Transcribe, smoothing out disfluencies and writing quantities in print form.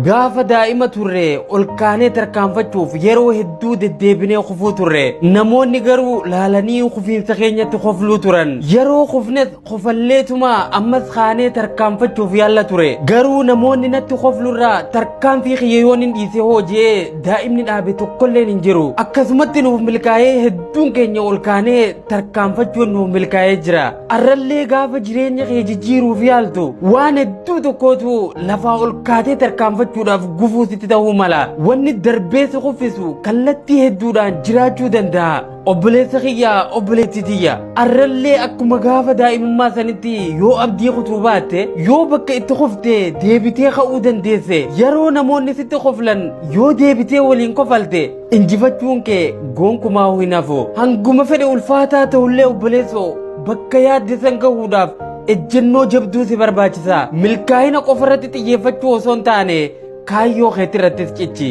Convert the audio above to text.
gaafa daa'ima turre ol kaanee tarkaanfachuuf yeroo hedduu deddeebinee kufuu turre namoonni garuu laalanii kufiinsa keenyatti kofluu turan yeroo kufnes kofalleetuma ammas kaanee tarkaanfachuuf yaalla ture garuu namoonni natti koflurraa tarkaanfii kiyyoon hin dhiise hojii daa'imni dhaabe tokkolleen hin jiru akkasumatti nuuf milkaa'ee hedduun keenya ol kaanee tarkaanfachuun nuuf milkaa'ee jira arrallee gaafa jireenya kee jijjiiruuf yaaltu waan hedduu tokkootu lafaa ol kaatee tarkaanfachuudhaaf gufuu sitti ta'uu mala wanni darbee si kuffisu kallattii hedduudhaan jiraachuu danda'a obboleessa kiyyaa obboleettii tiyya arrallee akkuma gaafa daa'imummaa sanitti yoo abdii kutuu baatte yoo bakka itti kufte deebitee ka'uu dandeesse yeroo namoonni sitti koflan yoo deebitee waliin kofalte injifachuun kee gonkumaa hin hafu hanguma fedhe ulfaataa ta'ullee obboleessoo bakka yaaddisan gahuudhaaf ejjennoo jabduu si barbaachisa milkaa'ina qofarratti xiyyeeffachuu osoo hin taane kaayyoo keetti irrattis cichi